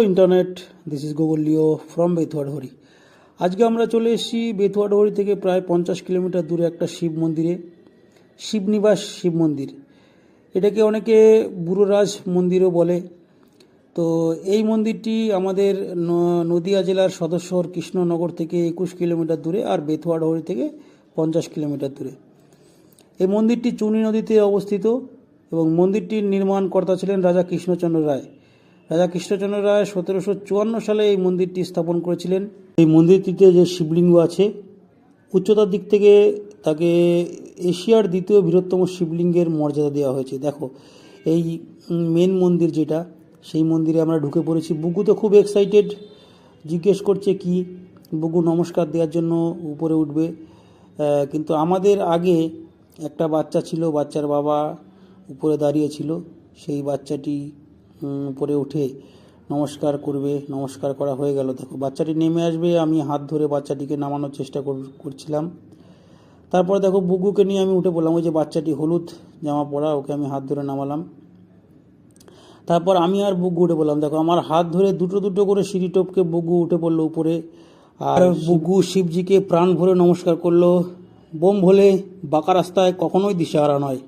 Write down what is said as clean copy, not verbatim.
Internet, this is Gogol Leo from Bethuadahari. আজকে আমরা চলে এসেছি বেথুয়াডহরি থেকে প্রায় 50 কিলোমিটার দূরে একটা শিব মন্দিরে, শিবনিবাস শিব মন্দির। এটাকে অনেকে বুড়োরাজ মন্দিরও বলে। তো এই মন্দিরটি আমাদের নদিয়া জেলার সদর শহর কৃষ্ণনগর থেকে 21 কিলোমিটার দূরে, আর বেথুয়াডহরি থেকে 50 কিলোমিটার দূরে। এই মন্দিরটি চুনি নদীতে অবস্থিত এবং মন্দিরটির নির্মাণকর্তা ছিলেন রাজা কৃষ্ণচন্দ্র রায়। রাজা কৃষ্ণচন্দ্র রায় 1754 সালে এই মন্দিরটি স্থাপন করেছিলেন। এই মন্দিরটিতে যে শিবলিঙ্গ আছে, উচ্চতার দিক থেকে তাকে এশিয়ার দ্বিতীয় বৃহত্তম শিবলিঙ্গের মর্যাদা দেওয়া হয়েছে। দেখো, এই মেন মন্দির যেটা, সেই মন্দিরে আমরা ঢুকে পড়েছি। বুগু তো খুব এক্সাইটেড, জিজ্ঞেস করছে কি। বুগু নমস্কার দেওয়ার জন্য উপরে উঠবে, কিন্তু আমাদের আগে একটা বাচ্চা ছিল, বাচ্চার বাবা উপরে দাঁড়িয়ে ছিল। সেই বাচ্চাটি উপরে উঠে নমস্কার করবে। নমস্কার করা হয়ে গেল। দেখো, বাচ্চাটি নেমে আসবে, আমি হাত ধরে বাচ্চাটিকে নামানোর চেষ্টা করছিলাম। তারপরে দেখো, বুগুকে নিয়ে আমি উঠে পড়লাম। ওই যে বাচ্চাটি হলুদ জামা পরা, ওকে আমি হাত ধরে নামালাম। তারপর আমি আর বুগু উঠে পড়লাম। দেখো, আমার হাত ধরে দুটো দুটো করে সিঁড়ি টপকে বুগু উঠে পড়লো উপরে। আর বুগু শিবজিকে প্রাণ ভরে নমস্কার করলো। বোম ভোলে, বাঁকা রাস্তায় কখনোই দিশেহারা নয়।